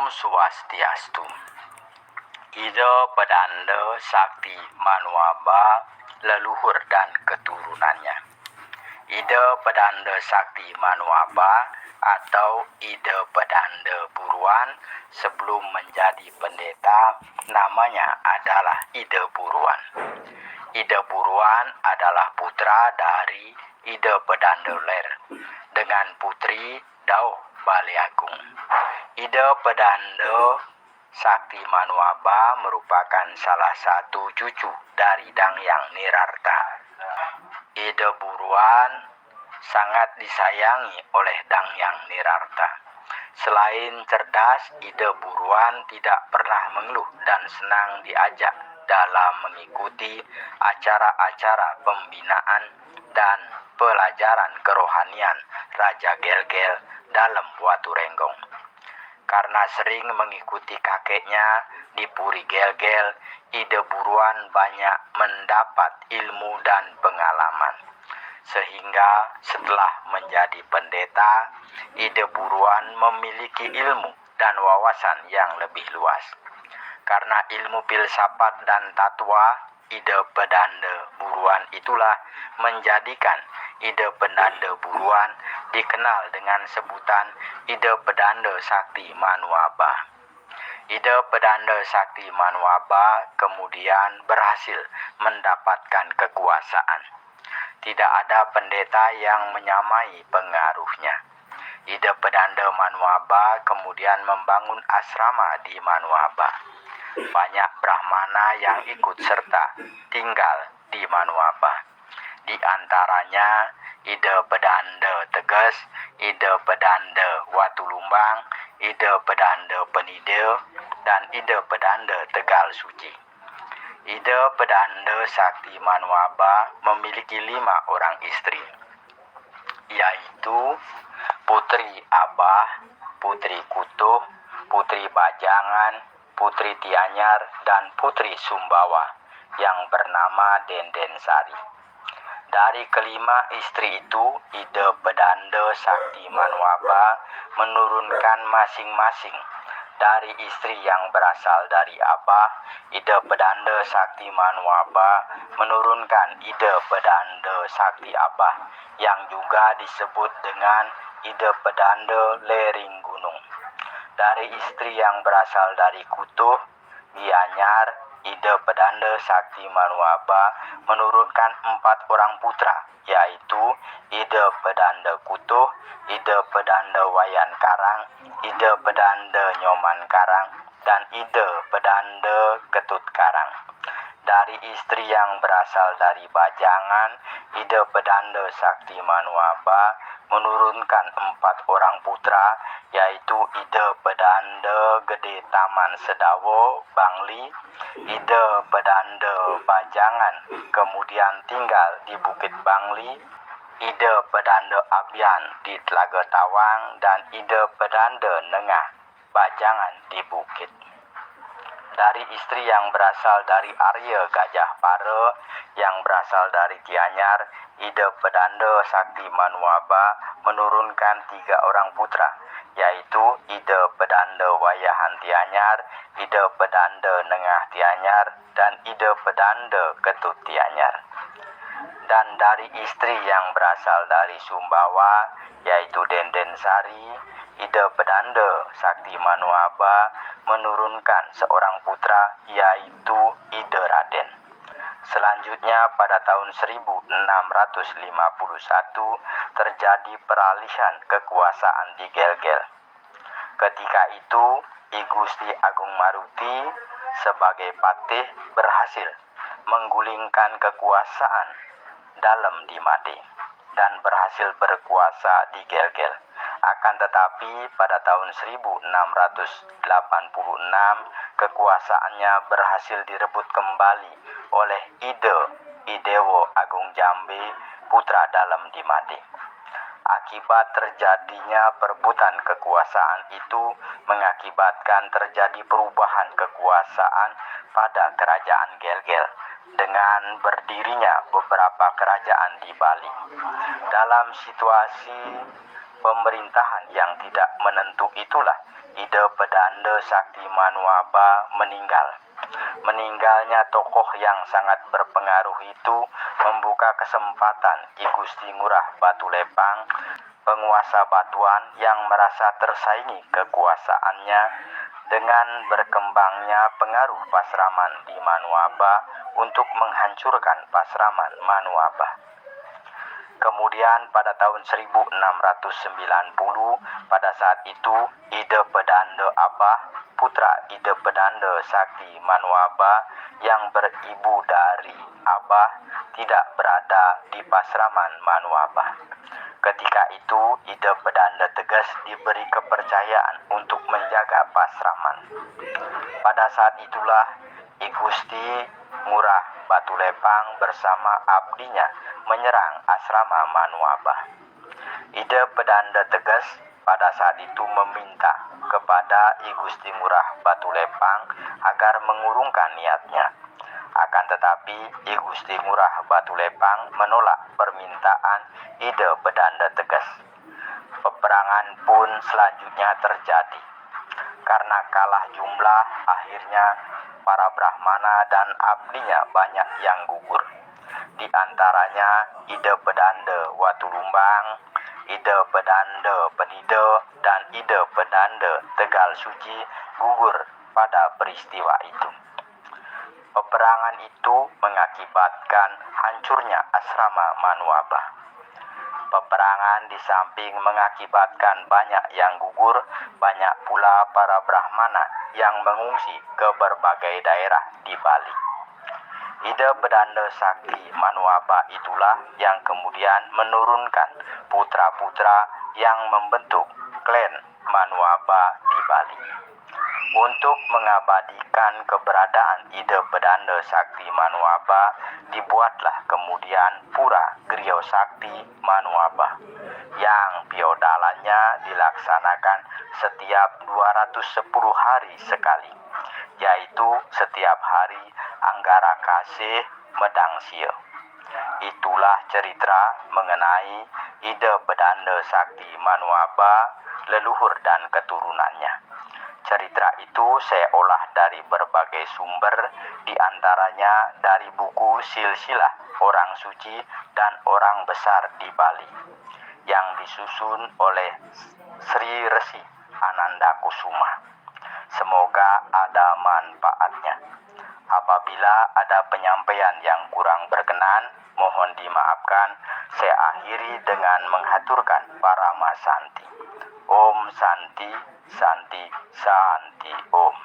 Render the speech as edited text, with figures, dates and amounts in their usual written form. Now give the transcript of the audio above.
Om Swastiastu. Ida Pedanda Sakti Manuaba leluhur dan keturunannya. Ida Pedanda Sakti Manuaba atau Ida Pedanda Buruan sebelum menjadi pendeta namanya adalah Ida Buruan. Ida Buruan adalah putra dari Ida Pedanda Ler dengan putri Dauh Bale Agung. Ida Pedanda Sakti Manuaba merupakan salah satu cucu dari Dangyang Nirarta. Ida Buruan sangat disayangi oleh Dangyang Nirarta. Selain cerdas, Ida Buruan tidak pernah mengeluh dan senang diajak dalam mengikuti acara-acara pembinaan dan pelajaran kerohanian Raja Gelgel dalam Watu Renggong. Karena sering mengikuti kakeknya di Puri Gelgel, Ida Buruan banyak mendapat ilmu dan pengalaman. Sehingga setelah menjadi pendeta, Ida Buruan memiliki ilmu dan wawasan yang lebih luas. Karena ilmu filsafat dan tatwa, Ida Pedanda Buruan itulah menjadikan Ida Pedanda Buruan dikenal dengan sebutan Ida Pedanda Sakti Manuaba. Ida Pedanda Sakti Manuaba kemudian berhasil mendapatkan kekuasaan. Tidak ada pendeta yang menyamai pengaruhnya. Ida Pedanda Manuaba kemudian membangun asrama di Manuaba. Banyak Brahmana yang ikut serta tinggal di Manuaba. Di antaranya Ida Pedanda Teges, Ida Pedanda Watu Lumbang, Ida Pedanda Penide, dan Ida Pedanda Tegal Suci. Ida Pedanda Sakti Manuaba memiliki 5 orang istri, yaitu Putri Abah, Putri Kutuh, Putri Bajangan, Putri Tianyar, dan Putri Sumbawa yang bernama Denden Sari. Dari kelima istri itu, Ida Pedanda Sakti Manuaba menurunkan masing-masing. Dari istri yang berasal dari Abah, Ida Pedanda Sakti Manuaba menurunkan Ida Pedanda Sakti Abah yang juga disebut dengan Ida Pedanda Lering Gunung. Dari istri yang berasal dari Kutuh, Gianyar, Ida Pedanda Sakti Manuaba menurunkan 4 orang putra, yaitu Ida Pedanda Kutuh, Ida Pedanda Wayan Karang, Ida Pedanda Nyoman Karang, dan Ida Pedanda Ketut Karang. Dari istri yang berasal dari Bajangan, Ida Pedanda Sakti Manuaba menurunkan 4 orang putra, yaitu Ida Pedanda Gede Taman Sedawo, Bangli, Ida Pedanda Bajangan kemudian tinggal di Bukit Bangli, Ida Pedanda Abian di Telaga Tawang, dan Ida Pedanda Nengah Bajangan di Bukit. Dari istri yang berasal dari Arya Gajah Para yang berasal dari Gianyar, Ida Pedanda Sakti Manuaba menurunkan 3 orang putra, yaitu Ida Pedanda Wayahan Tianyar, Ida Pedanda Nengah Tianyar, dan Ida Pedanda Ketut Tianyar. Dan dari istri yang berasal dari Sumbawa, yaitu Denden Sari, Ida Pedanda Sakti Manuaba menurunkan seorang putra, yaitu Ida Raden. Selanjutnya pada tahun 1651 terjadi peralihan kekuasaan di Gelgel. Ketika itu I Gusti Agung Maruti sebagai patih berhasil menggulingkan kekuasaan dalam di Made dan berhasil berkuasa di Gelgel. Akan tetapi pada tahun 1686 kekuasaannya berhasil direbut kembali oleh Idewo Agung Jambe, putra dalam di Made. Akibat terjadinya perebutan kekuasaan itu mengakibatkan terjadi perubahan kekuasaan pada kerajaan Gelgel dengan berdirinya beberapa kerajaan di Bali. Dalam situasi pemerintahan yang tidak menentu itulah Ida Pedanda Sakti Manuaba meninggal. Meninggalnya tokoh yang sangat berpengaruh itu membuka kesempatan Ki Gusti Ngurah Batulepang, penguasa Batuan yang merasa tersaingi kekuasaannya dengan berkembangnya pengaruh Pasraman di Manuaba untuk menghancurkan Pasraman Manuaba. Kemudian pada tahun 1690, pada saat itu Ida Pedanda Abah, putra Ida Pedanda Sakti Manuaba yang beribu dari Abah, tidak berada di Pasraman Manuaba. Ketika itu Ida Pedanda Tegas diberi kepercayaan untuk menjaga Pasraman. Pada saat itulah I Gusti Ngurah Batulepang bersama abdinya menyerang asrama Manuaba. Ida Pedanda Tegas pada saat itu meminta kepada I Gusti Ngurah Batulepang agar mengurungkan niatnya. Akan tetapi I Gusti Ngurah Batulepang menolak permintaan Ida Pedanda Tegas. Peperangan pun selanjutnya terjadi. Karena kalah jumlah, akhirnya para Brahmana dan abdinya banyak yang gugur. Di antaranya Ida Pedanda Watulumbang, Ida Pedanda Penida, dan Ida Pedanda Tegal Suci gugur pada peristiwa itu. Peperangan itu mengakibatkan hancurnya asrama Manuaba. Peperangan di samping mengakibatkan banyak yang gugur, banyak pula para Brahmana yang mengungsi ke berbagai daerah di Bali. Ida Pedanda Sakti Manuaba itulah yang kemudian menurunkan putra-putra yang membentuk klan Manuaba di Bali. Untuk mengabadikan keberadaan Ida Pedanda Sakti Manuaba, dibuatlah kemudian Pura Griya Sakti Manuaba yang piodalannya dilaksanakan setiap 210 hari sekali, yaitu setiap hari Anggara Kasih Medang Sia. Itulah cerita mengenai Ida Pedanda Sakti Manuaba, leluhur dan keturunannya. Cerita itu saya olah dari berbagai sumber, di antaranya dari buku Silsilah Orang Suci dan Orang Besar di Bali yang disusun oleh Sri Resi Anandakusuma. Semoga ada manfaatnya. Apabila ada penyampaian yang kurang berkenan, mohon dimaafkan. Saya akhiri dengan menghaturkan Parama Santi. Om Santi, Santi, Santi, Om.